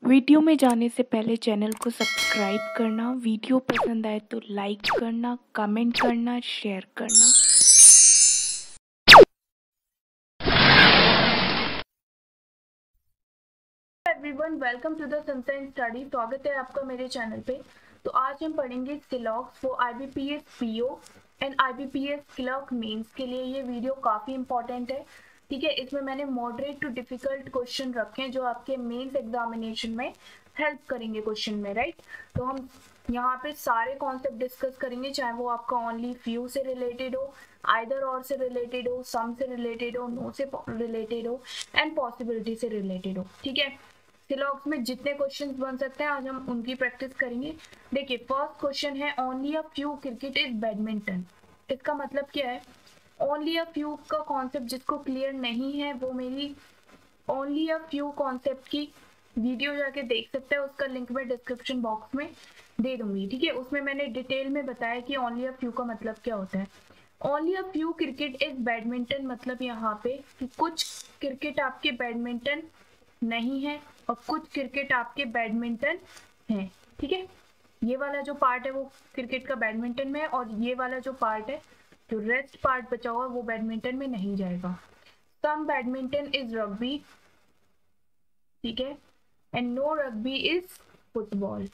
Video में जाने से पहले चैनल को सब्सक्राइब करना, वीडियो पसंद आए तो लाइक करना, कमेंट करना, शेयर करना। Everyone, welcome to the Sunshine Study. स्वागत है आपका मेरे चैनल पे। तो आज हम पढ़ेंगे सिलॉक्स for IBPS PO and IBPS clerk mains के लिए। ये वीडियो काफी इंपॉर्टेंट है, ठीक है। इसमें मैंने मॉडरेट टू डिफिकल्ट क्वेश्चन रखे हैं जो आपके मेंस एग्जामिनेशन में हेल्प करेंगे क्वेश्चन में, राइट। तो हम यहाँ पे सारे कॉन्सेप्ट डिस्कस करेंगे, चाहे वो आपका ओनली फ्यू से रिलेटेड हो, आइदर और से रिलेटेड हो, सम से रिलेटेड हो, नो से रिलेटेड हो एंड पॉसिबिलिटी से रिलेटेड हो, ठीक है। सिलॉक्स में जितने क्वेश्चंस बन सकते हैं आज हम उनकी प्रैक्टिस करेंगे। देखिए, फर्स्ट क्वेश्चन है only a few cricket is badminton. इसका मतलब क्या है? ओनली अ फ्यू का कॉन्सेप्ट जिसको क्लियर नहीं है वो मेरी ओनली अ फ्यू कॉन्सेप्ट की वीडियो जाके देख सकते हैं, उसका लिंक मैं डिस्क्रिप्शन बॉक्स में दे दूंगी, ठीक है। उसमें मैंने डिटेल में बताया कि ओनली अ फ्यू का मतलब क्या होता है। Only a few cricket is badminton मतलब यहाँ पे कि कुछ क्रिकेट आपके बैडमिंटन नहीं है और कुछ क्रिकेट आपके बैडमिंटन है, ठीक है। ये वाला जो पार्ट है वो क्रिकेट का बैडमिंटन में है और ये वाला जो पार्ट है, जो रेस्ट पार्ट बचा हुआ है, वो बैडमिंटन में नहीं जाएगा। सम बैडमिंटन इज रग्बी, ठीक है, and no rugby is football,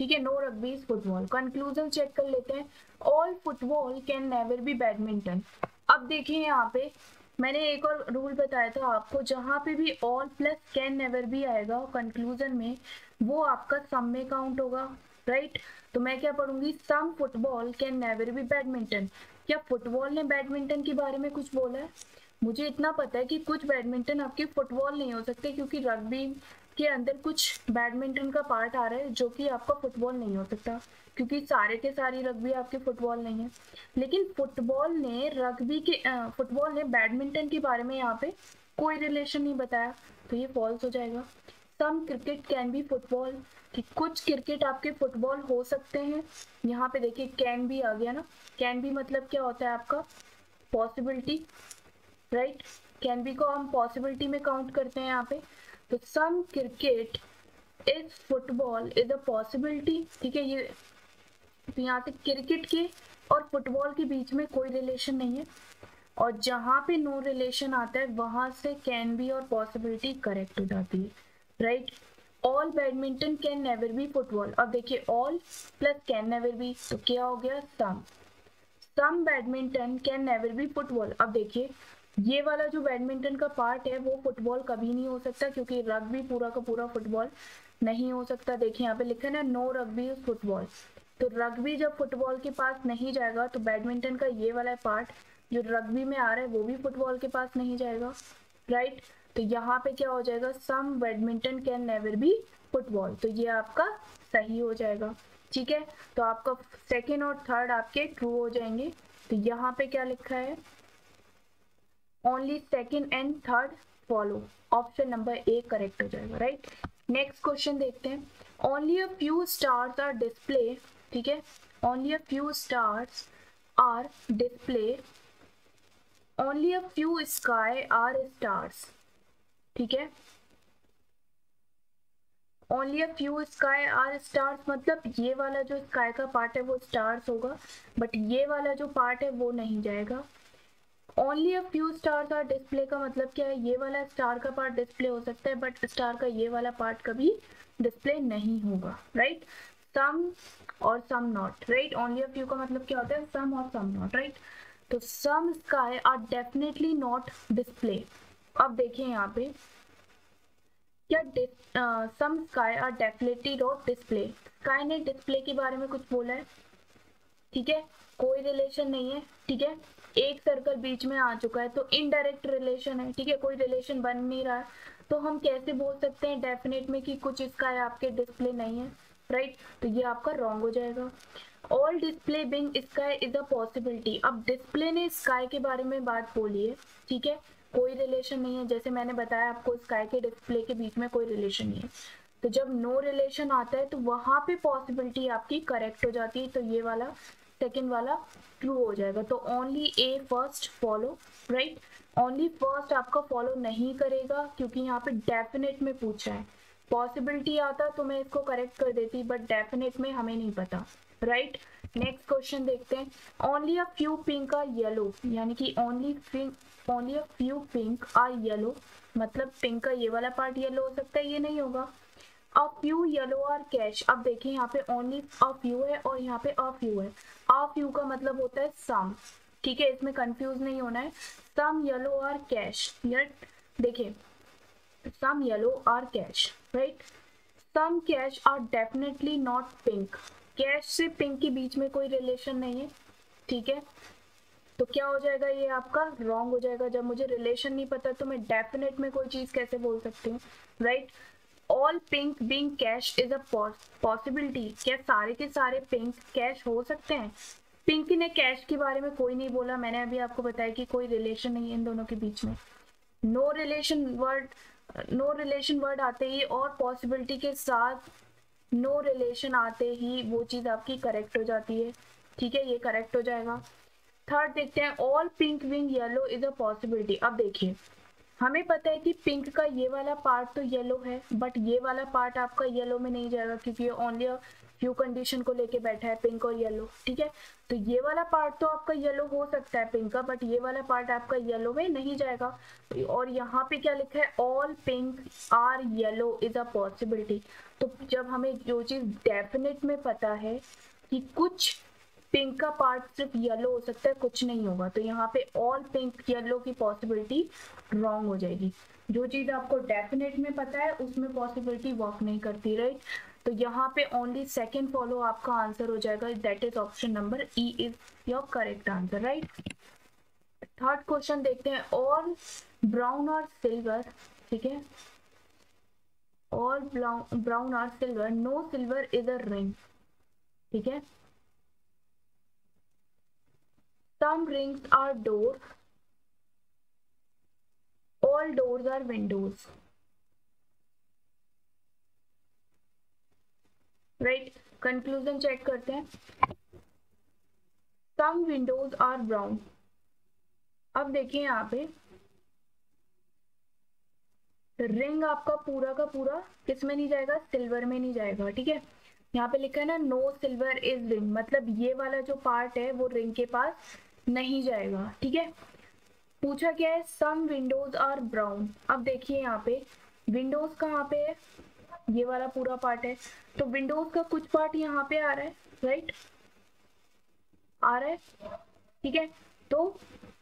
ठीक है। No rugby is football. Conclusion check कर लेते हैं। All football can never be badminton. अब देखिए यहाँ पे मैंने एक और रूल बताया था आपको, जहां पे भी ऑल प्लस कैन नेवर भी आएगा कंक्लूजन में, वो आपका सम में काउंट होगा, राइट। तो मैं क्या पढ़ूंगी? Some football can never be badminton. क्या फुटबॉल ने बैडमिंटन के बारे में कुछ बोला है? मुझे इतना पता है कि कुछ बैडमिंटन आपके फुटबॉल नहीं हो सकते, क्योंकि रग्बी के अंदर कुछ बैडमिंटन का पार्ट आ रहा है जो कि आपका फुटबॉल नहीं हो सकता, क्योंकि सारे के सारी रग्बी आपके फुटबॉल नहीं है। लेकिन फुटबॉल ने बैडमिंटन के बारे में यहाँ पे कोई रिलेशन नहीं बताया, तो ये फॉल्स हो जाएगा। Some cricket can be football, कि कुछ क्रिकेट आपके फुटबॉल हो सकते हैं। यहाँ पे देखिए कैन बी आ गया ना। कैन बी मतलब क्या होता है आपका? Possibility, right. कैन बी को हम पॉसिबिलिटी में काउंट करते हैं यहाँ पे। तो some cricket is football is a possibility, ठीक है। ये तो यहाँ से क्रिकेट के और फुटबॉल के बीच में कोई रिलेशन नहीं है, और जहां पे नो रिलेशन आता है वहां से कैन बी और पॉसिबिलिटी करेक्ट हो जाती है, right. All badminton can never be football. अब देखिए all plus can never be, तो क्या हो गया? Some badminton can never be football. अब देखिए ये वाला जो बैडमिंटन का पार्ट है वो फुटबॉल कभी नहीं हो सकता, क्योंकि रग्बी पूरा का पूरा फुटबॉल नहीं हो सकता। देखिए यहाँ पे लिखा है ना, नो रग्बी इज फुटबॉल। तो रग्बी जब फुटबॉल के पास नहीं जाएगा तो बैडमिंटन का ये वाला पार्ट जो रग्बी में आ रहा है वो भी फुटबॉल के पास नहीं जाएगा, राइट। तो यहाँ पे क्या हो जाएगा? Some badminton can never be football. तो ये आपका सही हो जाएगा, ठीक है। तो आपका सेकेंड और थर्ड आपके ट्रू हो जाएंगे। तो यहाँ पे क्या लिखा है? Only second and third follow. Option number A correct हो जाएगा, राइट। नेक्स्ट क्वेश्चन देखते हैं। Only a few stars are display, ठीक है। Only a few stars are display, only a few sky are stars, ठीक है। Only a few sky are stars मतलब ये वाला जो स्काई का पार्ट है वो स्टार्स होगा, बट ये वाला जो पार्ट है वो नहीं जाएगा। Only a few stars are display का मतलब क्या है? ये वाला स्टार का पार्ट डिस्प्ले हो सकता है, बट स्टार का ये वाला पार्ट कभी डिस्प्ले नहीं होगा, राइट। सम और some not, right. Only a few का मतलब क्या होता है? सम और सम नॉट, राइट। तो some sky are definitely not display. अब देखिए यहाँ पे क्या some sky are definitely not display. Sky ने डिस्प्ले के बारे में कुछ बोला है? ठीक है, कोई रिलेशन नहीं है, ठीक है। एक सर्कल बीच में आ चुका है तो इनडायरेक्ट रिलेशन है, ठीक है। कोई रिलेशन बन नहीं रहा है, तो हम कैसे बोल सकते हैं डेफिनेट में कि कुछ इसका है आपके डिस्प्ले नहीं है, राइट। तो ये आपका रॉन्ग हो जाएगा। All display being sky is a possibility. अब डिस्प्ले ने स्काई के बारे में बात बोली है, ठीक है। कोई रिलेशन नहीं है, जैसे मैंने बताया आपको स्काई के डिस्प्ले के बीच में कोई रिलेशन नहीं है। तो जब नो रिलेशन आता है तो वहां पे पॉसिबिलिटी आपकी करेक्ट हो जाती है, तो ये वाला सेकेंड वाला ट्रू हो जाएगा। तो only a first follow, right. Only first आपका फॉलो नहीं करेगा क्योंकि यहाँ पे डेफिनेट में पूछा है, पॉसिबिलिटी आता तो मैं इसको करेक्ट कर देती, बट डेफिनेट में हमें नहीं पता, राइट। नेक्स्ट क्वेश्चन देखते हैं। Only a few pink are yellow, यानी कि only a few pink are yellow, मतलब पिंक का ये वाला पार्ट येलो हो सकता है, ये नहीं होगा। A few yellow are cash, अब देखिए यहाँ पे ओनली अ फ्यू है और यहाँ पे अ फ्यू है। अ फ्यू का मतलब होता है सम, ठीक है, इसमें कंफ्यूज नहीं होना है। सम येलो आर कैश, देखिए some yellow are cash, right? Some cash are definitely not pink. Cash से पिंक के बीच में कोई रिलेशन नहीं है, ठीक है। तो क्या हो जाएगा, ये आपका रॉन्ग हो जाएगा। जब मुझे रिलेशन नहीं पता तो मैं डेफिनेट में कोई चीज कैसे बोल सकती हूँ, right. All pink being cash is a possibility, क्या सारे के सारे पिंक कैश हो सकते हैं? पिंक ने कैश के बारे में कोई नहीं बोला, मैंने अभी आपको बताया कि कोई रिलेशन नहीं है इन दोनों के बीच में। नो रिलेशन वर्ड आते ही और पॉसिबिलिटी के साथ नो रिलेशन आते ही वो चीज आपकी करेक्ट हो जाती है, ठीक है, ये करेक्ट हो जाएगा। थर्ड देखते हैं, all pink wing yellow is a possibility. अब देखिए हमें पता है कि पिंक का ये वाला पार्ट तो येलो है, बट ये वाला पार्ट आपका येलो में नहीं जाएगा क्योंकि ये ओनली फ्यू कंडीशन को लेके बैठा है, पिंक और येलो, ठीक है। तो ये वाला पार्ट तो आपका येलो हो सकता है पिंक का, बट ये वाला पार्ट आपका येलो में नहीं जाएगा। और यहाँ पे क्या लिखा है, all pink are yellow is a possibility. तो जब हमें जो चीज डेफिनेट में पता है कि कुछ पिंक का पार्ट सिर्फ येलो हो सकता है, कुछ नहीं होगा, तो यहाँ पे ऑल पिंक येलो की पॉसिबिलिटी रॉन्ग हो जाएगी। जो चीज आपको डेफिनेट में पता है उसमें पॉसिबिलिटी वर्क नहीं करती, राइट। तो यहाँ पे ओनली सेकेंड फॉलो आपका आंसर हो जाएगा, that is option number E is your correct answer, right. Third question देखते हैं, ऑल ब्राउन और सिल्वर, ठीक है, ऑल ब्राउन और silver, no silver is a ring, ठीक है। Some rings are door, all doors are windows, right? Conclusion check करते हैं। Some windows are brown. अब देखिए यहाँ पे रिंग आपका पूरा का पूरा किस में नहीं जाएगा, सिल्वर में नहीं जाएगा, ठीक है। यहाँ पे लिखा है ना नो सिल्वर इज रिंग, मतलब ये वाला जो पार्ट है वो रिंग के पास नहीं जाएगा, ठीक है। पूछा क्या है, सम विंडोज आर ब्राउन। अब देखिए यहाँ पे विंडोज कहाँ पे है, ये वाला पूरा पार्ट है, तो विंडोज का कुछ पार्ट यहाँ पे आ रहा है, राइट, आ रहा है, ठीक है। तो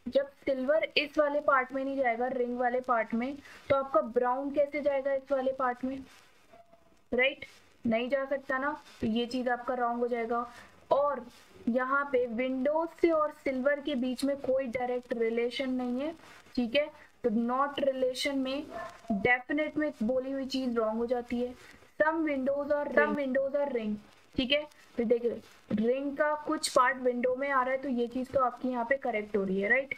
जब सिल्वर इस वाले पार्ट में नहीं जाएगा, रिंग वाले पार्ट में, तो आपका ब्राउन कैसे जाएगा इस वाले पार्ट में, राइट, नहीं जा सकता ना, तो ये चीज आपका रॉन्ग हो जाएगा। और यहाँ पे विंडोज से और सिल्वर के बीच में कोई डायरेक्ट रिलेशन नहीं है, ठीक है, तो नॉट रिलेशन में डेफिनेट में बोली हुई चीज रॉन्ग हो जाती है। सम विंडोज और रिंग, ठीक है, तो देखिए रिंग का कुछ पार्ट विंडो में आ रहा है, तो ये चीज तो आपकी यहाँ पे करेक्ट हो रही है, right.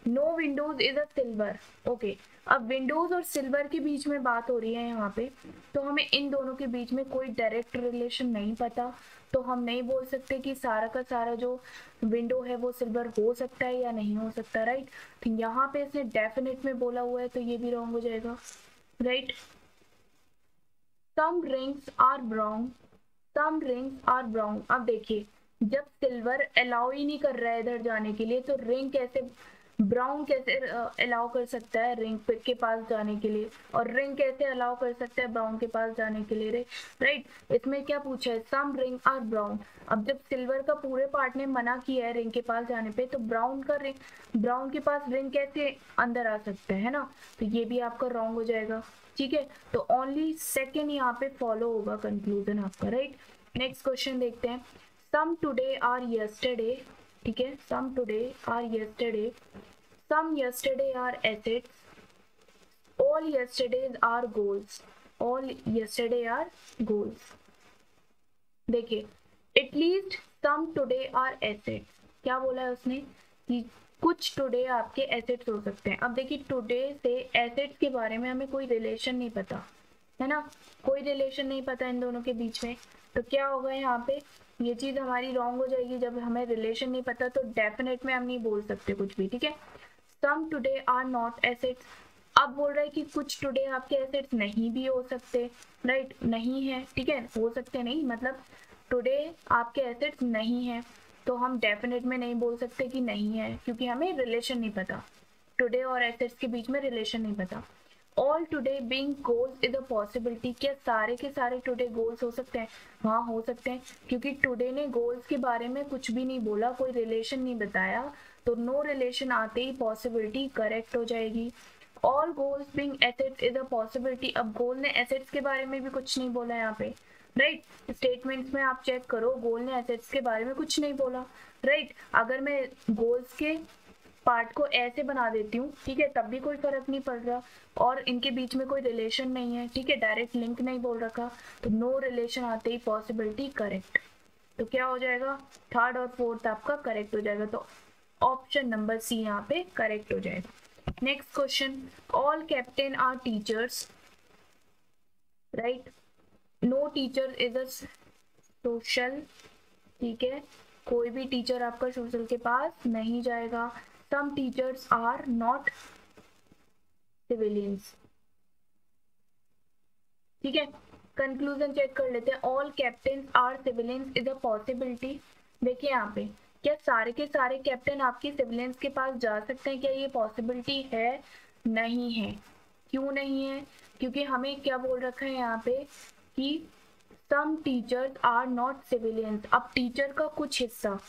No windows is a silver, okay. अब विंडोज और सिल्वर के बीच में बात हो रही है यहाँ पे, तो हमें इन दोनों के बीच में कोई डायरेक्ट रिलेशन नहीं पता, तो हम नहीं बोल सकते कि सारा का सारा जो विंडो है वो सिल्वर हो सकता है या नहीं हो सकता, राइट। तो यहाँ पे इसने डेफिनेट में बोला हुआ है, तो ये भी रॉन्ग हो जाएगा, right. Some rings are brown, some rings are brown. अब देखिए जब सिल्वर अलाउ ही नहीं कर रहा है इधर जाने के लिए, तो रिंग कैसे ब्राउन कैसे अलाउ कर सकता है रिंग के पास जाने के लिए, और रिंग कैसे अलाउ कर सकता है ब्राउन के पास जाने के लिए, राइट। इसमें क्या पूछा है, सम रिंग आर ब्राउन। अब जब सिल्वर का पूरे पार्ट ने मना किया है रिंग के पास जाने पे, तो ब्राउन के पास रिंग कैसे अंदर आ सकता है ना, तो ये भी आपका रॉन्ग हो जाएगा, ठीक है। तो ओनली सेकेंड यहाँ पे फॉलो होगा कंक्लूजन आपका, राइट। नेक्स्ट क्वेश्चन देखते हैं, सम टुडे आर यस्टरडे, ठीक है, some today are yesterday, some yesterday are assets, all yesterdays are goals, all yesterday are goals। देखिए at least some today are assets, क्या बोला है उसने कि कुछ टुडे आपके एसेट्स हो सकते हैं। अब देखिए टुडे से एसेट्स के बारे में हमें कोई रिलेशन नहीं पता है ना, कोई रिलेशन नहीं पता इन दोनों के बीच में, तो क्या होगा यहाँ पे ये चीज हमारी रॉन्ग हो जाएगी। जब हमें रिलेशन नहीं पता तो डेफिनेट में हम नहीं बोल सकते कुछ भी, ठीक है। Some today are not assets, अब बोल रहा है कि कुछ टुडे आपके एसेट्स नहीं भी हो सकते, राइट, नहीं है, ठीक है, हो सकते नहीं मतलब टुडे आपके एसेट्स नहीं है, तो हम डेफिनेट में नहीं बोल सकते कि नहीं है, क्योंकि हमें रिलेशन नहीं पता, टुडे और एसेट्स के बीच में रिलेशन नहीं पता। All today being goals is a possibility, क्या सारे के सारे टुडे गोल्स हो सकते हैं? हाँ हो सकते हैं, क्योंकि टुडे ने गोल्स के बारे में कुछ भी नहीं बोला, कोई रिलेशन नहीं बताया, तो नो रिलेशन आते ही पॉसिबिलिटी करेक्ट हो जाएगी। All goals being assets is a possibility, अब गोल ने एसेट्स के बारे में भी कुछ नहीं बोला यहाँ पे, राइट, स्टेटमेंट्स में आप चेक करो, गोल ने एसेट्स के बारे में कुछ नहीं बोला, राइट। अगर मैं गोल्स के पार्ट को ऐसे बना देती हूँ, ठीक है, तब भी कोई फर्क नहीं पड़ रहा, और इनके बीच में कोई रिलेशन नहीं है, ठीक है, डायरेक्ट लिंक नहीं बोल रखा, तो नो रिलेशन आते ही पॉसिबिलिटी करेक्ट। तो क्या हो जाएगा, थर्ड और फोर्थ आपका करेक्ट हो जाएगा, तो ऑप्शन नंबर सी यहाँ पे करेक्ट हो जाएगा। Next question, all captain are teachers, right, no teacher is a social, ठीक है, कोई भी टीचर आपका सोशल के पास नहीं जाएगा। Some teachers are not civilians, ठीक है। कंक्लूजन चेक कर लेते हैं, all captain are civilians is a possibility. देखिए यहाँ पे, क्या सारे के सारे कैप्टन आपके सिविलियंस के पास जा सकते हैं, क्या ये पॉसिबिलिटी है? नहीं है। क्यों नहीं है? क्योंकि हमें क्या बोल रखा है यहाँ पे कि some teachers are not civilians, अब टीचर का कुछ हिस्सा,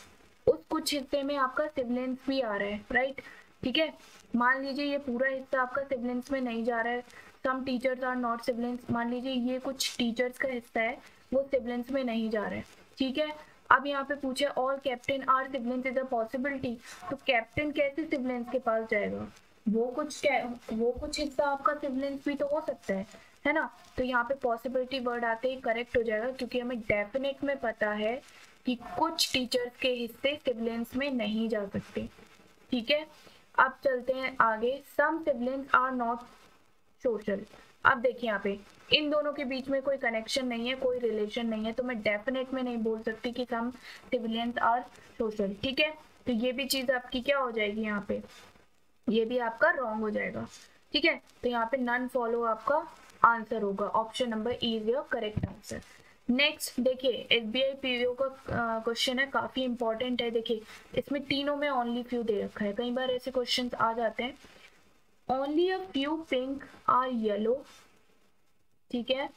उस कुछ हिस्से में आपका सिविलियंस भी आ रहा है, राइट, ठीक है। मान लीजिए ये पूरा हिस्सा आपका सिविलियंस में नहीं जा रहा है, some teachers are not civilians, मान लीजिए ये कुछ टीचर्स का हिस्सा है वो सिविलियंस में नहीं जा रहा है, ठीक है। अब यहाँ पे पूछे all captain are civilians is a possibility, तो कैप्टन कैसे सिविलियंस के पास जाएगा? वो कुछ हिस्सा आपका सिविलियंस भी तो हो सकता है ना। तो यहाँ पे पॉसिबिलिटी वर्ड आते ही करेक्ट हो जाएगा, क्योंकि हमें डेफिनेट में पता है कि कुछ टीचर्स के हिस्से सिविलियंस में नहीं जा सकते, ठीक है। अब चलते हैं आगे, सम सिविलियंस आर नॉट सोशल। अब देखिए यहाँ पे इन दोनों के बीच में कोई कनेक्शन नहीं है, कोई रिलेशन नहीं है, तो मैं डेफिनेट में नहीं बोल सकती कि सम सिविलियंस आर सोशल, ठीक है। तो ये भी चीज आपकी क्या हो जाएगी यहाँ पे, ये भी आपका रॉन्ग हो जाएगा, ठीक है। तो यहाँ पे नन फॉलो आपका आंसर होगा, option number E is your correct answer. Next देखिए, SBI पीओ का क्वेश्चन है, काफी इंपॉर्टेंट है। देखिए इसमें तीनों में ओनली फ्यू दे रखा है, कई बार ऐसे क्वेश्चन आ जाते हैं। Only a few pink are yellow, ठीक है,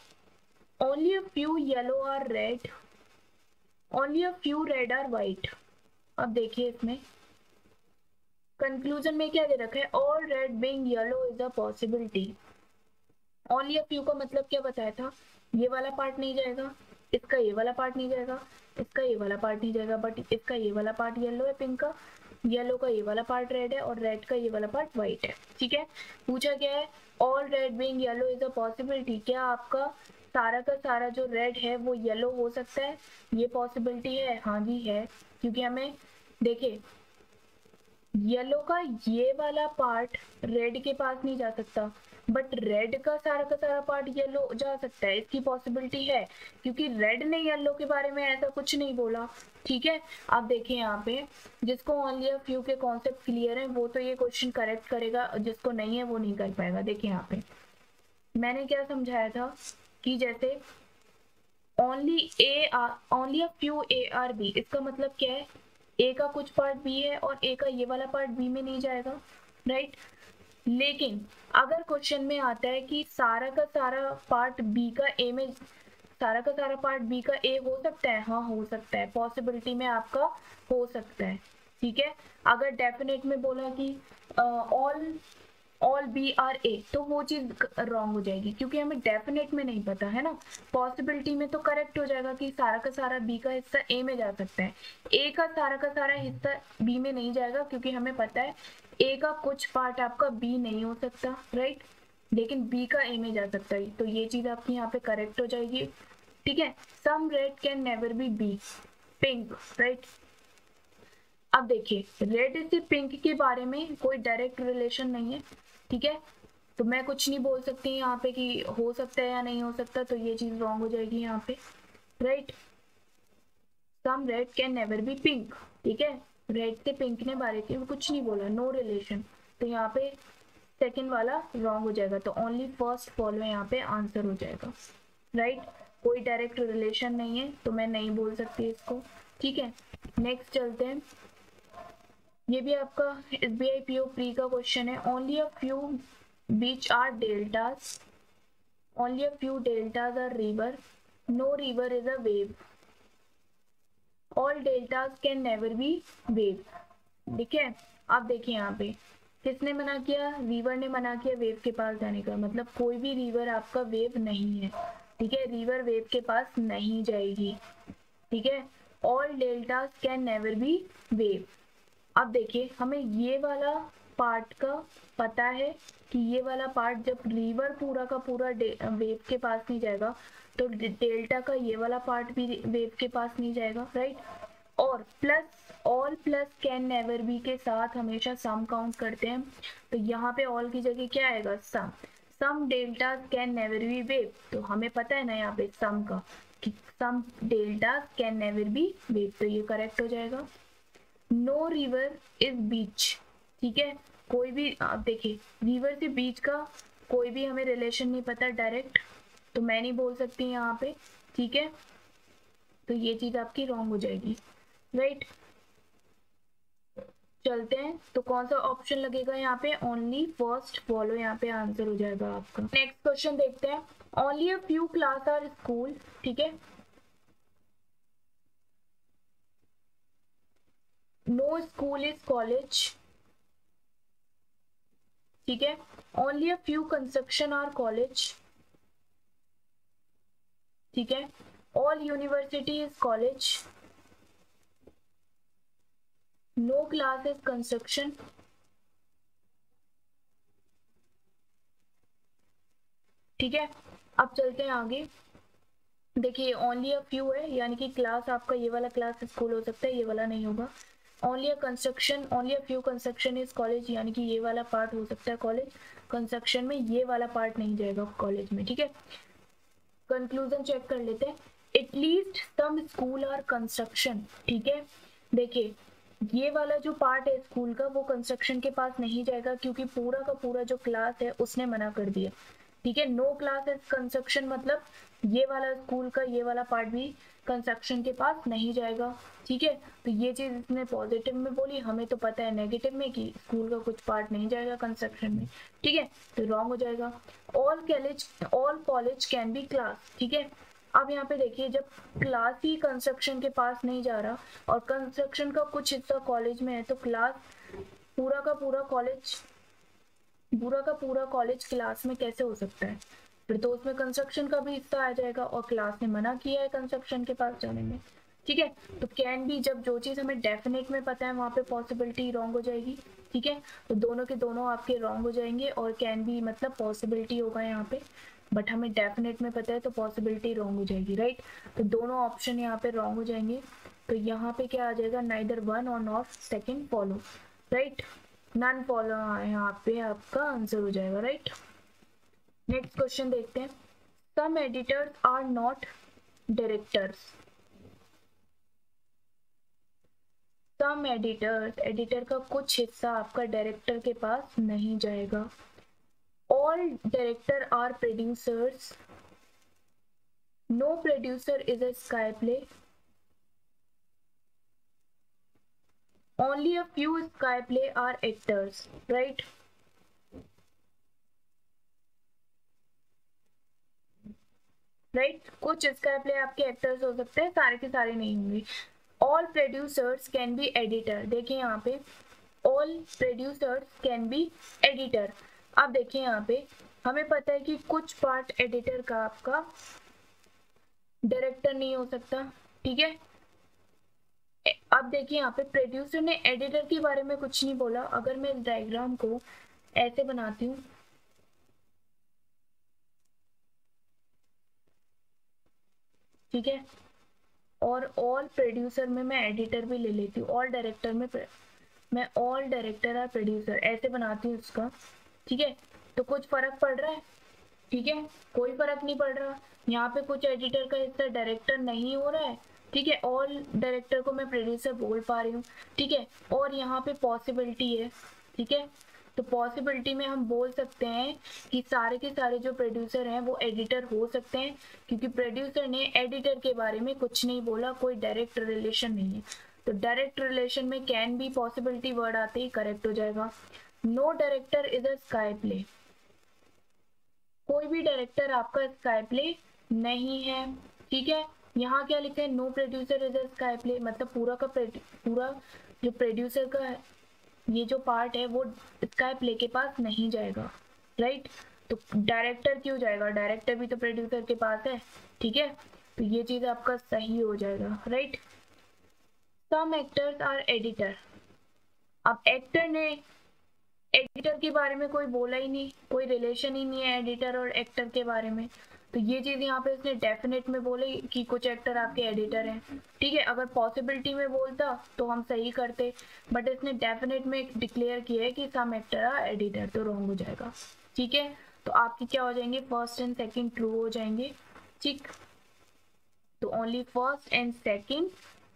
only a few yellow are red, only a few red are white. अब देखिए इसमें कंक्लूजन में क्या दे रखा है, all red being yellow is a possibility. Only a few का मतलब क्या बताया था, ये वाला पार्ट नहीं जाएगा, इसका ये वाला पार्ट नहीं जाएगा, इसका ये वाला पार्ट नहीं जाएगा, बट इसका ये वाला पार्ट येलो है पिंक का, येलो का ये वाला पार्ट रेड है, और रेड का ये वाला पार्ट व्हाइट है, ठीक है। पूछा गया है all red being yellow is a possibility, क्या आपका सारा का सारा जो रेड है वो येलो हो सकता है? ये पॉसिबिलिटी है, हाँ जी है, क्योंकि हमें देखिए येलो का ये वाला पार्ट रेड के पास नहीं जा सकता, बट रेड का सारा पार्ट येलो जा सकता है, इसकी पॉसिबिलिटी है, क्योंकि रेड ने येलो के बारे में ऐसा कुछ नहीं बोला, ठीक है। अब देखिए यहाँ पे जिसको ओनली अ फ्यू के कॉन्सेप्ट क्लियर है वो तो ये क्वेश्चन करेक्ट करेगा, जिसको नहीं है वो नहीं कर पाएगा। देखिए यहाँ पे मैंने क्या समझाया था कि जैसे only a few A are B, इसका मतलब क्या है, ए का कुछ पार्ट बी है और ए का ये वाला पार्ट बी में नहीं जाएगा, राइट। लेकिन अगर क्वेश्चन में आता है कि सारा का सारा पार्ट बी का ए में, सारा का सारा पार्ट बी का ए हो सकता है, हाँ हो सकता है, पॉसिबिलिटी में आपका हो सकता है, ठीक है। अगर डेफिनेट में बोला कि ऑल बी आर ए, तो वो चीज रॉन्ग हो जाएगी, क्योंकि हमें डेफिनेट में नहीं पता है ना। पॉसिबिलिटी में तो करेक्ट हो जाएगा कि सारा का सारा बी का हिस्सा ए में जा सकता है, ए का सारा हिस्सा बी में नहीं जाएगा, क्योंकि हमें पता है ए का कुछ पार्ट आपका बी नहीं हो सकता, राइट, लेकिन बी का ए में जा सकता है, तो ये चीज आपकी यहाँ पे करेक्ट हो जाएगी, ठीक है। Some red can never be be pink, right. अब देखिए रेड से पिंक के बारे में कोई डायरेक्ट रिलेशन नहीं है, ठीक है, तो मैं कुछ नहीं बोल सकती यहाँ पे कि हो सकता है या नहीं हो सकता, तो ये चीज रॉन्ग हो जाएगी यहाँ पे, right. Some red can never be pink, ठीक है, रेड से पिंक ने बारे में कुछ नहीं बोला, नो रिलेशन, तो यहाँ पे सेकंड वाला रॉन्ग हो जाएगा, तो ओनली फर्स्ट फॉलो यहाँ पे आंसर हो जाएगा, राइट। कोई डायरेक्ट रिलेशन नहीं है तो मैं नहीं बोल सकती इसको, ठीक है। नेक्स्ट चलते हैं, ये भी आपका SBI PO प्री का क्वेश्चन है। Only a few beach are deltas, only a few deltas are river, no river is a wave, all deltas can never be wave. ठीक है, अब देखिए यहाँ पे किसने मना किया, रिवर ने मना किया वेव के पास जाने का, मतलब कोई भी रिवर आपका वेव नहीं है, ठीक है, रिवर वेव के पास नहीं जाएगी, ठीक है। All deltas can never be wave. अब देखिए हमें ये वाला पार्ट का पता है कि ये वाला पार्ट जब रिवर पूरा का पूरा वेव के पास नहीं जाएगा तो डेल्टा का ये वाला पार्ट भी वेव के पास नहीं जाएगा, राइट। और plus all plus can never B के साथ हमेशा सम काउंट करते हैं, तो यहाँ पे ऑल की जगह क्या आएगा, some. Some delta can never be wave, तो हमें पता है ना यहाँ पे सम का कि some delta can never be wave, तो ये करेक्ट हो जाएगा। नो रिवर इज बीच, ठीक है, कोई भी आप देखिए रिवर से बीच का कोई भी हमें रिलेशन नहीं पता डायरेक्ट, तो मैं नहीं बोल सकती यहाँ पे, ठीक है, तो ये चीज आपकी रॉन्ग हो जाएगी, राइट। चलते हैं, तो कौन सा ऑप्शन लगेगा यहाँ पे, ओनली फर्स्ट फॉलो यहाँ पे आंसर हो जाएगा आपका। नेक्स्ट क्वेश्चन देखते हैं, only a few class are school, ठीक है, नो स्कूल इज कॉलेज, ठीक है, only a few construction are college, ठीक है, all university is college, no class is construction, ठीक है। अब चलते हैं आगे, देखिए ओनली अ फ्यू है यानी कि क्लास आपका ये वाला क्लास स्कूल हो सकता है, ये वाला नहीं होगा। Only a construction, only a few construction is college, यानी कि ये वाला पार्ट हो सकता है कॉलेज, कंस्ट्रक्शन में ये वाला पार्ट नहीं जाएगा कॉलेज में, ठीक है। कंक्लूजन चेक कर लेते हैं, at least some school are construction, ठीक है। देखिए ये वाला जो पार्ट है स्कूल का वो कंस्ट्रक्शन के पास नहीं जाएगा क्योंकि पूरा का पूरा जो क्लास है उसने मना कर दिया, ठीक है। नो क्लास इज कंस्ट्रक्शन मतलब ये वाला स्कूल का ये वाला पार्ट भी कंस्ट्रक्शन के पास नहीं जाएगा, ठीक है। तो ये चीज इसने पॉजिटिव में बोली, हमें तो पता है नेगेटिव में कि स्कूल का कुछ पार्ट नहीं जाएगा कंस्ट्रक्शन में, ठीक है, तो रॉन्ग हो जाएगा। All college can be class, ठीक है। अब यहाँ पे देखिए जब क्लास ही कंस्ट्रक्शन के पास नहीं जा रहा और कंस्ट्रक्शन का कुछ हिस्सा कॉलेज में है, तो क्लास पूरा का पूरा कॉलेज क्लास में कैसे हो सकता है, फिर तो उसमें कंस्ट्रक्शन का भी हिस्सा आ जाएगा और क्लास ने मना किया है कंस्ट्रक्शन के पास जाने में, ठीक है। तो कैन भी, जब जो चीज हमें डेफिनेट में पता है वहां पे पॉसिबिलिटी रॉन्ग हो जाएगी, ठीक है। तो दोनों के दोनों आपके रॉन्ग हो जाएंगे और कैन भी मतलब पॉसिबिलिटी होगा यहाँ पे, बट हमें डेफिनेट में पता है तो पॉसिबिलिटी रॉन्ग हो जाएगी, राइट। तो दोनों ऑप्शन यहाँ पे रॉन्ग हो जाएंगे, तो यहाँ पे क्या आ जाएगा, नाइदर वन और not second follow, right, none follow यहाँ पे आपका आंसर हो जाएगा, राइट। नेक्स्ट क्वेश्चन देखते हैं, some editors are not directors, some editors, editor का कुछ हिस्सा आपका डायरेक्टर के पास नहीं जाएगा, all director are producers, no producer is a sky play, only a few sky play are actors, right। कुछ स्काई प्ले आपके एक्टर्स हो सकते हैं, सारे के सारे नहीं होंगे। All producers can be editor, देखिए यहाँ पे all producers can be editor. अब देखिए यहाँ पे हमें पता है कि कुछ पार्ट एडिटर का आपका डायरेक्टर नहीं हो सकता, ठीक है। अब देखिए यहाँ पे प्रोड्यूसर ने एडिटर के बारे में कुछ नहीं बोला, अगर मैं इस डायग्राम को ऐसे बनाती हूँ, ठीक है, और ऑल प्रोड्यूसर में मैं एडिटर भी ले लेती हूँ, ऑल डायरेक्टर में मैं ऑल डायरेक्टर और प्रोड्यूसर ऐसे बनाती हूँ उसका, ठीक है। तो कुछ फर्क पड़ रहा है, ठीक है, कोई फर्क नहीं पड़ रहा, यहाँ पे कुछ एडिटर का हिस्सा डायरेक्टर नहीं हो रहा है, ठीक है, ऑल डायरेक्टर को मैं प्रोड्यूसर बोल पा रही हूँ, ठीक है। और यहाँ पे पॉसिबिलिटी है, ठीक है, तो पॉसिबिलिटी में हम बोल सकते हैं कि सारे के सारे जो प्रोड्यूसर हैं वो एडिटर हो सकते हैं, क्योंकि प्रोड्यूसर ने एडिटर के बारे में कुछ नहीं बोला, कोई डायरेक्ट रिलेशन नहीं है। तो डायरेक्ट रिलेशन में कैन बी पॉसिबिलिटी वर्ड आते ही करेक्ट हो जाएगा। No director is a sky play, कोई भी डायरेक्टर आपका स्काई प्ले नहीं है। ठीक है, यहाँ क्या लिखा है, no producer is a sky play, मतलब पूरा जो प्रोड्यूसर का ये जो पार्ट है वो स्काई प्ले के पास नहीं जाएगा, राइट। तो डायरेक्टर क्यों जाएगा, डायरेक्टर भी तो प्रोड्यूसर के पास है। ठीक है, तो ये चीज आपका सही हो जाएगा, right. Some actors are editor, अब एक्टर ने एडिटर के बारे में कोई बोला ही नहीं, कोई रिलेशन ही नहीं है एडिटर और एक्टर के बारे में। तो ये चीज यहाँ पे उसने डेफिनेट में बोले कि कुछ एक्टर आपके एडिटर हैं। ठीक है, अगर पॉसिबिलिटी में बोलता तो हम सही करते, बट इसने डेफिनेट में डिक्लेयर किया है कि सम एक्टर आर एडिटर, तो रॉन्ग हो जाएगा। ठीक है, तो आपकी क्या हो जाएंगे, फर्स्ट एंड सेकंड ट्रू हो जाएंगे। ठीक, तो only first and second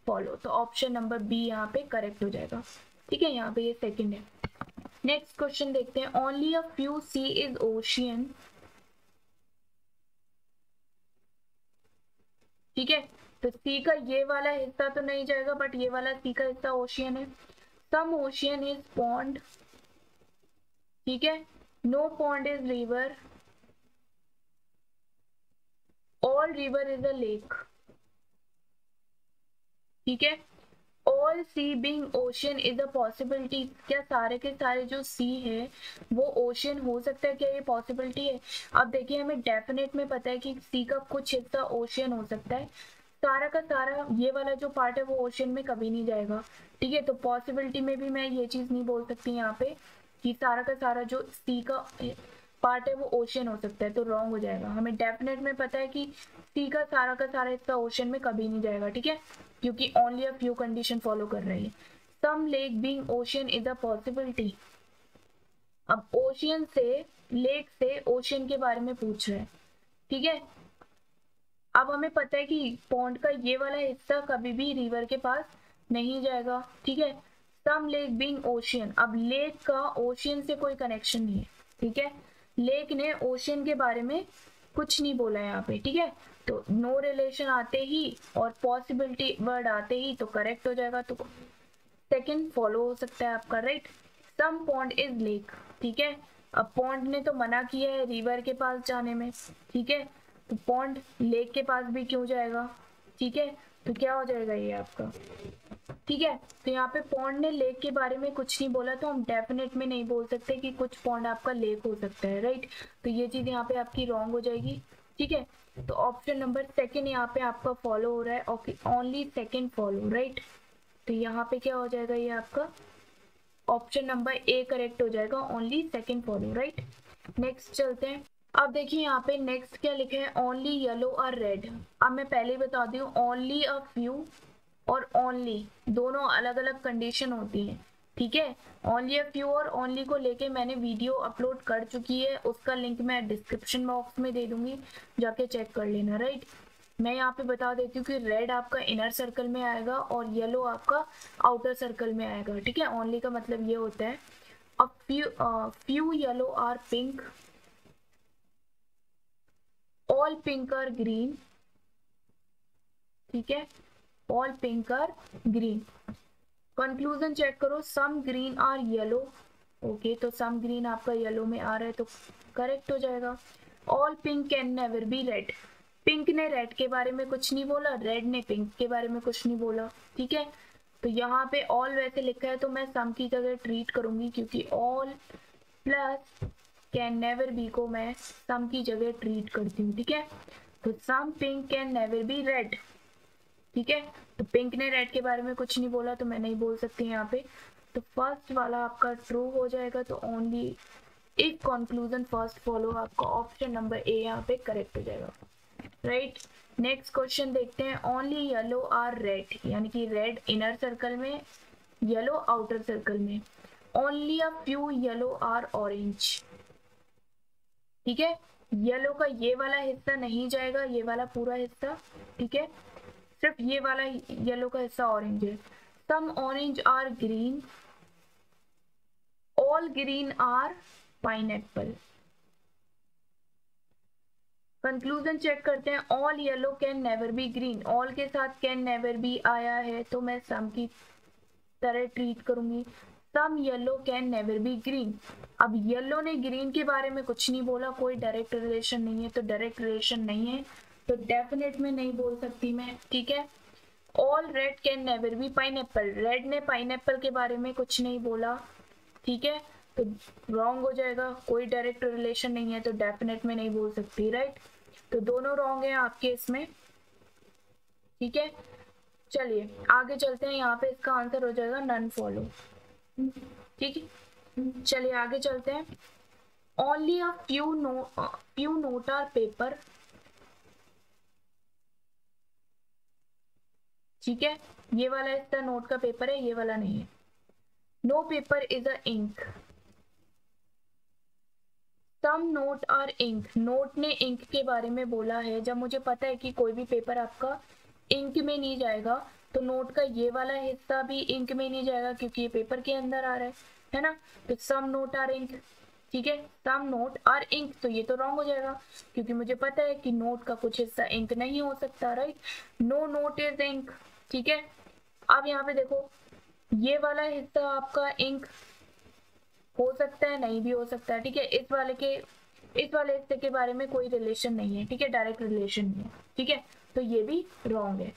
follow, तो ऑप्शन नंबर बी यहाँ पे करेक्ट हो जाएगा। ठीक है, यहाँ पे ये सेकंड है। नेक्स्ट क्वेश्चन देखते हैं, only a few sea is ocean. ठीक है, तो सी का ये वाला हिस्सा तो नहीं जाएगा, बट ये वाला सी का हिस्सा ओशियन है। सम ओशियन इज पॉन्ड, ठीक है, no pond is river, all river is a lake. ठीक है, all sea being ocean is a possibility, क्या सारे के सारे जो सी है वो ओशियन हो सकता है, क्या ये पॉसिबिलिटी है। अब देखिए, हमें डेफिनेट में पता है कि सी का कुछ हिस्सा ओशियन हो सकता है, सारा का सारा ये वाला जो पार्ट है वो ओशियन में कभी नहीं जाएगा। ठीक है, तो पॉसिबिलिटी में भी मैं ये चीज नहीं बोल सकती यहाँ पे कि सारा का सारा जो सी का पार्ट है वो ओशियन हो सकता है, तो रॉन्ग हो जाएगा। हमें डेफिनेट में पता है कि सी का सारा हिस्सा ओशियन में कभी नहीं जाएगा। ठीक है, क्योंकि only a few condition follow कर रही है। Some lake being ocean is a possibility, अब ओशियन से, लेक से ओशियन के बारे में पूछ रहे हैं। ठीक है, अब हमें पता है कि पॉन्ड का ये वाला हिस्सा कभी भी रिवर के पास नहीं जाएगा। ठीक है, सम लेक बीइंग ओशियन, अब लेक का ओशियन से कोई कनेक्शन नहीं है। ठीक है, लेक ने ओशियन के बारे में कुछ नहीं बोला यहाँ पे। ठीक है, तो नो रिलेशन आते ही और पॉसिबिलिटी वर्ड आते ही तो करेक्ट हो जाएगा, तो सेकंड फॉलो हो सकता है आपका, right. Some pond is lake, ठीक है, अब पॉन्ड ने तो मना किया है रिवर के पास जाने में। ठीक है, तो पॉन्ड लेक के पास भी क्यों जाएगा। ठीक है, तो क्या हो जाएगा ये आपका। ठीक है, तो यहाँ पे पॉन्ड ने लेक के बारे में कुछ नहीं बोला, तो हम डेफिनेट में नहीं बोल सकते कि कुछ पॉन्ड आपका लेक हो सकता है, राइट। तो ये चीज यहाँ पे आपकी रॉन्ग हो जाएगी। ठीक है, तो ऑप्शन नंबर सेकंड यहाँ पे आपका फॉलो हो रहा है, okay, only second follow, right. तो यहाँ पे क्या हो जाएगा, ये आपका ऑप्शन नंबर ए करेक्ट हो जाएगा, only second follow, right. Next चलते हैं। अब देखिए यहाँ पे नेक्स्ट क्या लिखे है, ओनली येलो और रेड। अब मैं पहले ही बता दी हूँ, ओनली अ फ्यू और ओनली दोनों अलग अलग कंडीशन होती हैं। ठीक है, ओनली अ फ्यू और ओनली को लेके मैंने वीडियो अपलोड कर चुकी है, उसका लिंक मैं डिस्क्रिप्शन बॉक्स में दे दूंगी, जाके चेक कर लेना, राइट। मैं यहाँ पे बता देती हूँ कि रेड आपका इनर सर्कल में आएगा और येलो आपका आउटर सर्कल में आएगा। ठीक है, ओनली का मतलब ये होता है, a few yellow are pink, all pink are green. ठीक है, all pink are green. Conclusion check करो, some green are yellow, okay, तो सम ग्रीन आपका येलो में आ रहा है तो करेक्ट हो जाएगा। All pink can never be red, pink ने रेड के बारे में कुछ नहीं बोला, रेड ने पिंक के बारे में कुछ नहीं बोला। ठीक है, तो यहाँ पे ऑल वैसे लिखा है तो मैं सम की जगह ट्रीट करूंगी, क्योंकि all plus can never B को मैं सम की जगह ट्रीट करती हूँ। ठीक है, तो some pink can never be red. ठीक है, तो पिंक ने रेड के बारे में कुछ नहीं बोला तो मैं नहीं बोल सकती यहाँ पे, तो फर्स्ट वाला आपका ट्रू हो जाएगा। तो only if conclusion first follow, आपका ऑप्शन नंबर ए यहाँ पे करेक्ट हो जाएगा, राइट। नेक्स्ट क्वेश्चन देखते हैं, ओनली येलो आर रेड, यानी कि रेड इनर सर्कल में, येलो आउटर सर्कल में। Only a few yellow are orange. ठीक है, येलो का ये वाला हिस्सा नहीं जाएगा, ये वाला पूरा हिस्सा। ठीक है, सिर्फ ये वाला येलो का हिस्सा ऑरेंज है। Some orange are green, all green are pineapple. Conclusion check करते हैं। All yellow can never be green, all के साथ कैन नेवर बी आया है तो मैं सम की तरह ट्रीट करूंगी। Some yellow can never be green. अब येलो ने ग्रीन के बारे में कुछ नहीं बोला, कोई डायरेक्ट रिलेशन नहीं है, तो डायरेक्ट रिलेशन नहीं है तो डेफिनेट में नहीं बोल सकती मैं, ठीक है। All red can never B pineapple, red ने पाइनएप्पल के बारे में कुछ नहीं बोला, ठीक है, तो रॉन्ग हो जाएगा, कोई डायरेक्ट रिलेशन नहीं है तो डेफिनेट में नहीं बोल सकती, राइट। तो दोनों रॉन्ग है आपके इसमें, ठीक है। चलिए आगे चलते हैं, यहाँ पे इसका आंसर हो जाएगा नन फॉलो, ठीक है। चलिए आगे चलते हैं। Only a few note are paper, ठीक है, ये वाला इसका नोट का पेपर है, ये वाला नहीं है। No paper is a ink, some note are ink, note ने इंक के बारे में बोला है। जब मुझे पता है कि कोई भी पेपर आपका इंक में नहीं जाएगा तो नोट का ये वाला हिस्सा भी इंक में नहीं जाएगा क्योंकि ये पेपर के अंदर आ रहा है ना। तो सम नोट आर इंक, ठीक है, सम नोट आर इंक, तो ये तो रॉन्ग हो जाएगा क्योंकि मुझे पता है कि नोट का कुछ हिस्सा इंक नहीं हो सकता, right. No note is ink, ठीक है। अब यहाँ पे देखो, ये वाला हिस्सा आपका इंक हो सकता है, नहीं भी हो सकता है, ठीक है। इस वाले हिस्से के बारे में कोई रिलेशन नहीं है, ठीक है, डायरेक्ट रिलेशन नहीं है, ठीक है, तो ये भी रॉन्ग है।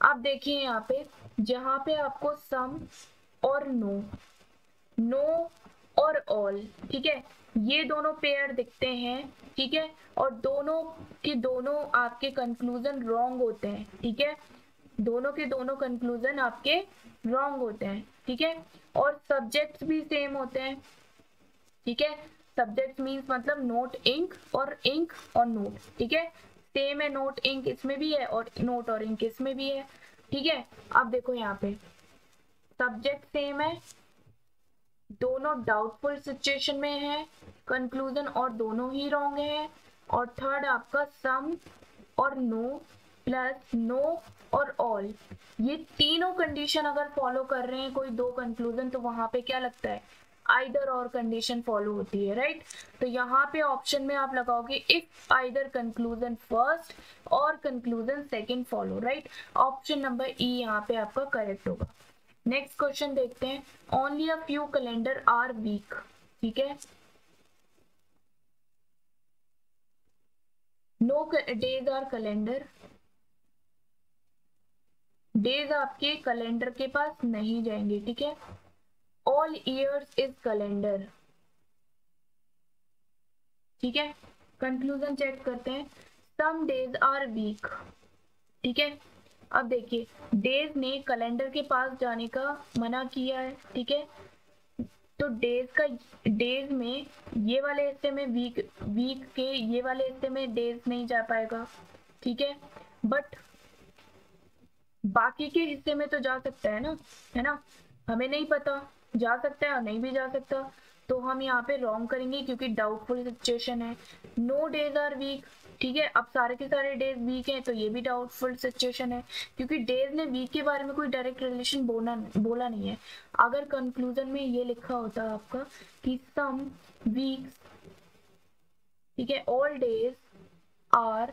अब देखिए यहाँ पे, जहां पे आपको सम और नो और ऑल, ठीक है, ये दोनों पेयर दिखते हैं, ठीक है, और दोनों के दोनों आपके कंक्लूजन रॉन्ग होते हैं, ठीक है, दोनों के दोनों कंक्लूजन आपके रॉन्ग होते हैं, ठीक है, और सब्जेक्ट्स भी सेम होते हैं, ठीक है। सब्जेक्ट मीन्स मतलब नोट इंक और नोट, ठीक है, सेम है, नोट इंक इसमें भी है और नोट और इंक इसमें भी है, ठीक है। अब देखो यहाँ पे सब्जेक्ट सेम है, दोनों डाउटफुल सिचुएशन में है, कंक्लूजन और दोनों ही रॉन्ग है, और थर्ड आपका सम और नो प्लस नो और ऑल, ये तीनों कंडीशन अगर फॉलो कर रहे हैं कोई दो कंक्लूजन तो वहां पे क्या लगता है, आइदर और कंडीशन फॉलो होती है, राइट। तो यहाँ पे ऑप्शन में आप लगाओगे इफ आइदर कंक्लूजन फर्स्ट और conclusion second follow, right. Option number E यहाँ पे आपका करेक्ट होगा। नेक्स्ट क्वेश्चन देखते हैं। Only a few calendar are week, ठीक है, no days are calendar, days आपके कैलेंडर के पास नहीं जाएंगे, ठीक है। ऑल ईयर्स इज कैलेंडर, ठीक है। कंक्लूजन चेक करते हैं। सम डेज आर वीक, ठीक है। अब देखिए डेज ने कैलेंडर के पास जाने का मना किया है, ठीक है, तो डेज में ये वाले हिस्से में वीक के ये वाले हिस्से में डेज नहीं जा पाएगा, ठीक है, बट बाकी के हिस्से में तो जा सकता है ना, हमें नहीं पता, जा सकता है और नहीं भी जा सकता, तो हम यहाँ पे रॉन्ग करेंगे क्योंकि डाउटफुल सिचुएशन है। नो डेज आर वीक, ठीक है, अब सारे के सारे डेज वीक हैं तो ये भी डाउटफुल सिचुएशन है क्योंकि डेज ने वीक के बारे में कोई डायरेक्ट रिलेशन बोला नहीं है। अगर कंक्लूजन में ये लिखा होता आपका कि सम वीक्स, ठीक है, all days are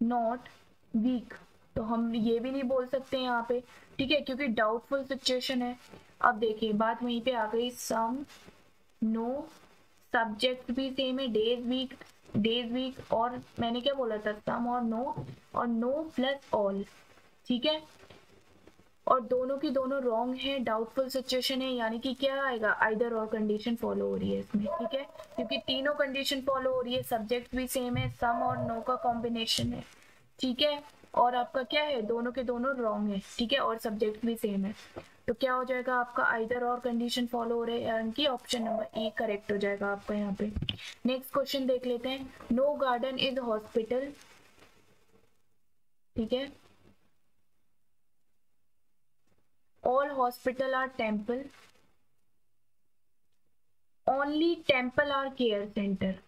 not week, तो हम ये भी नहीं बोल सकते यहाँ पे, ठीक है, क्योंकि डाउटफुल सिचुएशन है। अब देखिए बात वहीं पे आ गई, सम नो, सब्जेक्ट भी सेम है, डेज वीक और मैंने क्या बोला था, सम और नो प्लस ऑल, ठीक है, और दोनों की दोनों रॉन्ग है, डाउटफुल सिचुएशन है, यानी कि क्या आएगा, आइदर और कंडीशन फॉलो हो रही है इसमें, ठीक है, क्योंकि तीनों कंडीशन फॉलो हो रही है, सब्जेक्ट भी सेम है, सम और नो का कॉम्बिनेशन है, ठीक है, और आपका क्या है, दोनों के दोनों रॉन्ग है, ठीक है, और सब्जेक्ट भी सेम है, तो क्या हो जाएगा आपका, आइदर और कंडीशन फॉलो हो रहे हैं, यानी कि ऑप्शन नंबर ए करेक्ट हो जाएगा आपका यहाँ पे। नेक्स्ट क्वेश्चन देख लेते हैं। नो गार्डन इज हॉस्पिटल, ठीक है, all hospital are temple, only temple are care centre,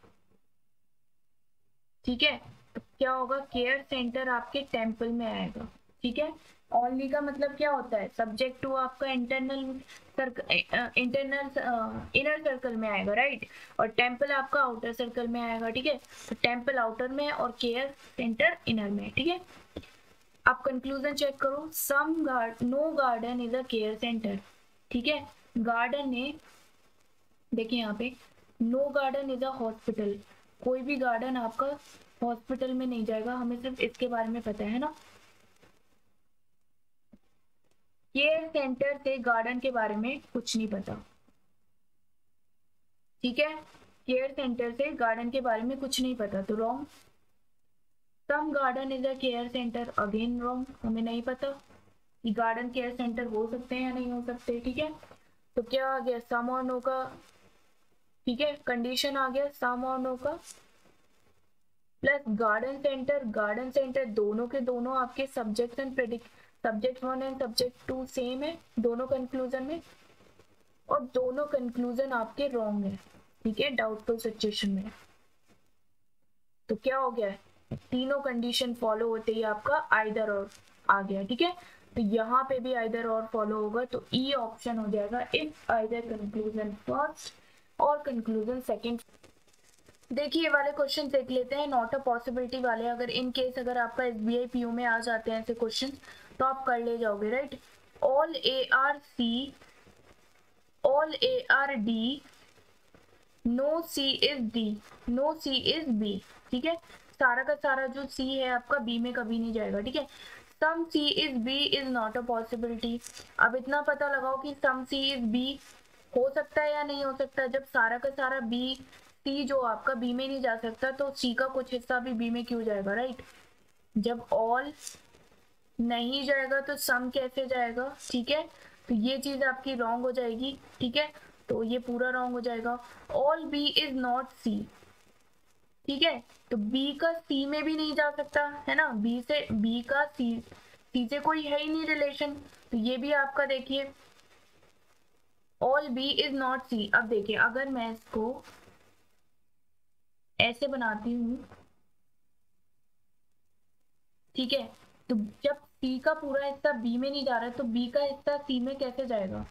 ठीक है, तो क्या होगा, केयर सेंटर आपके टेम्पल में आएगा, ठीक है। ओनली का मतलब क्या होता है, सब्जेक्ट टू आपका इंटरनल इनर सर्कल में आएगा, राइट, और टेम्पल आपका आउटर सर्कल में आएगा, ठीक है। तो टेम्पल आउटर में और केयर सेंटर इनर में, ठीक है। अब कंक्लूजन चेक करो, no garden is a care centre, ठीक है। गार्डन ने, देखिए यहाँ पे, no garden is a hospital, कोई भी गार्डन आपका हॉस्पिटल में नहीं जाएगा, हमें सिर्फ इसके बारे में पता है ना। केयर सेंटर से गार्डन के बारे में कुछ नहीं पता, ठीक है। केयर सेंटर से गार्डन के बारे में कुछ नहीं पता, तो wrong. Some garden is a care centre, again wrong, हमें नहीं पता कि गार्डन केयर सेंटर हो सकते हैं या नहीं हो सकते, ठीक है। तो क्या आ गया, सम और नो का, ठीक है, कंडीशन आ गया सम और नो का, प्लस गार्डन सेंटर दोनों के दोनों आपके subject and predict, subject 1 and subject 2 same है दोनों कंक्लूजन में, और दोनों कंक्लूजन आपके रॉन्ग है, ठीक है, डाउटफुल सिचुएशन में। तो क्या हो गया, तीनों कंडीशन फॉलो होते ही आपका आइदर और आ गया, ठीक है। तो यहाँ पे भी आइदर और फॉलो होगा, तो ई ऑप्शन हो जाएगा, इफ आइदर कंक्लूजन फर्स्ट और कंक्लूजन सेकंड। देखिए ये वाले क्वेश्चन देख लेते हैं, नॉट अ पॉसिबिलिटी वाले, अगर इन केस अगर आपका एसबीआई पीयू में आ जाते हैं ऐसे क्वेश्चन तो आप कर ले जाओगे, right. All A are D, no C is D, no C is B, ठीक है। सारा का सारा जो सी है आपका बी में कभी नहीं जाएगा, ठीक है। Some C is B is not a possibility, अब इतना पता लगाओ कि सम सी इज बी हो सकता है या नहीं हो सकता, जब सारा का सारा बी, सी जो आपका बी में नहीं जा सकता तो सी का कुछ हिस्सा भी बी में क्यों जाएगा, राइट। जब ऑल नहीं जाएगा तो सम कैसे जाएगा, ठीक है। तो ये चीज आपकी रॉन्ग हो जाएगी, ठीक है, तो ये पूरा रॉन्ग हो जाएगा। ऑल बी इज नॉट सी, ठीक है, तो बी का सी में भी नहीं जा सकता है ना, बी से बी का सी से कोई है ही नहीं रिलेशन, तो ये भी आपका देखिए ऑल बी इज नॉट सी। अब देखिए अगर मैं इसको ऐसे बनाती हूँ, ठीक है, तो जब सी का पूरा हिस्सा बी में नहीं जा रहा है तो बी का हिस्सा सी में कैसे जाएगा,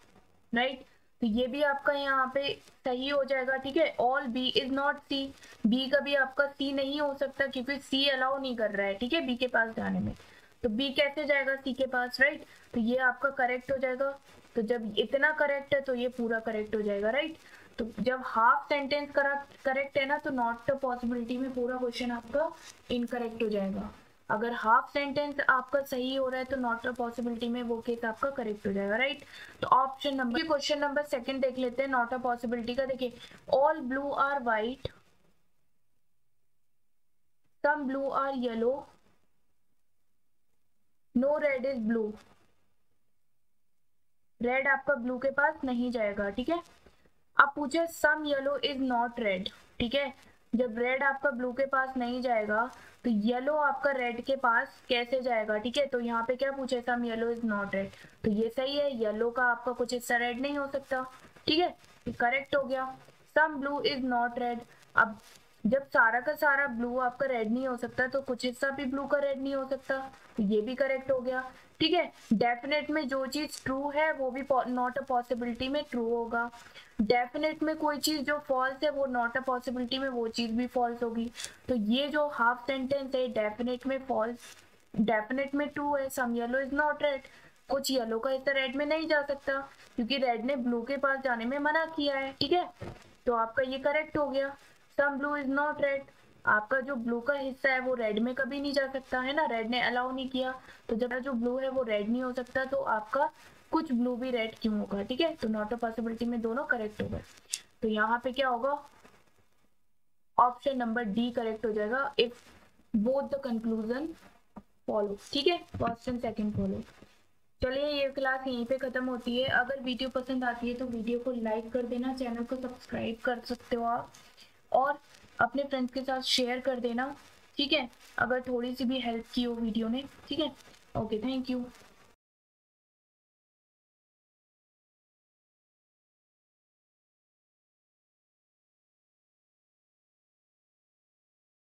राइट। तो ये भी आपका यहाँ पे सही हो जाएगा, ठीक है। All B is not C, B का भी आपका सी नहीं हो सकता क्योंकि सी अलाउ नहीं कर रहा है, ठीक है, बी के पास जाने में, तो बी कैसे जाएगा सी के पास, राइट। तो ये आपका करेक्ट हो जाएगा, तो जब इतना करेक्ट है तो ये पूरा करेक्ट हो जाएगा, राइट। तो जब हाफ सेंटेंस करेक्ट है ना तो नॉट पॉसिबिलिटी में पूरा क्वेश्चन आपका इनकरेक्ट हो जाएगा। अगर हाफ सेंटेंस आपका सही हो रहा है तो नॉट अ पॉसिबिलिटी में वो केस आपका करेक्ट हो जाएगा, राइट। तो option number, question number second देख लेते हैं नॉट अ पॉसिबिलिटी का। देखिए all blue are white, some blue are yellow, no red is blue, red आपका ब्लू के पास नहीं जाएगा, ठीक है। अब पूछे some yellow is not red, ठीक है, जब रेड आपका ब्लू के पास नहीं जाएगा तो येलो आपका रेड के पास कैसे जाएगा, ठीक है। तो यहाँ पे क्या पूछे, some yellow is not red, तो ये सही है, येलो का आपका कुछ हिस्सा रेड नहीं हो सकता, ठीक है, करेक्ट हो गया। Some blue is not red, अब जब सारा का सारा ब्लू आपका रेड नहीं हो सकता तो कुछ हिस्सा भी ब्लू का रेड नहीं हो सकता, तो ये भी करेक्ट हो गया, ठीक है। डेफिनेट में जो चीज ट्रू है वो भी नॉट अ पॉसिबिलिटी में ट्रू होगा, डेफिनेट में कोई चीज जो फॉल्स है वो नॉट अ पॉसिबिलिटी में वो चीज भी फॉल्स होगी। तो ये जो हाफ सेंटेंस है डेफिनेट में फॉल्स, डेफिनेट में ट्रू है, सम येलो इज नॉट रेड, कुछ येलो का हिस्सा रेड में नहीं जा सकता क्योंकि रेड ने ब्लू के पास जाने में मना किया है, ठीक है। तो आपका ये करेक्ट हो गया, some blue is not red, आपका जो ब्लू का हिस्सा है वो रेड में कभी नहीं जा सकता है ना, रेड ने अलाउ नहीं किया, तो जब जो ब्लू है वो रेड नहीं हो सकता तो आपका कुछ ब्लू भी रेड क्यों होगा, ठीक है। तो नॉट अ पॉसिबिलिटी में दोनों करेक्ट हो गए, तो यहाँ पे क्या होगा, ऑप्शन नंबर डी करेक्ट हो जाएगा, if both the conclusion follow, ठीक है, फर्स्ट एंड सेकंड फॉलो। चलिए ये क्लास यहीं पे खत्म होती है, अगर वीडियो पसंद आती है तो वीडियो को लाइक कर देना, चैनल को सब्सक्राइब कर सकते हो आप, और अपने फ्रेंड्स के साथ शेयर कर देना, ठीक है, अगर थोड़ी सी भी हेल्प की हो वीडियो ने, ठीक है। Okay, thank you.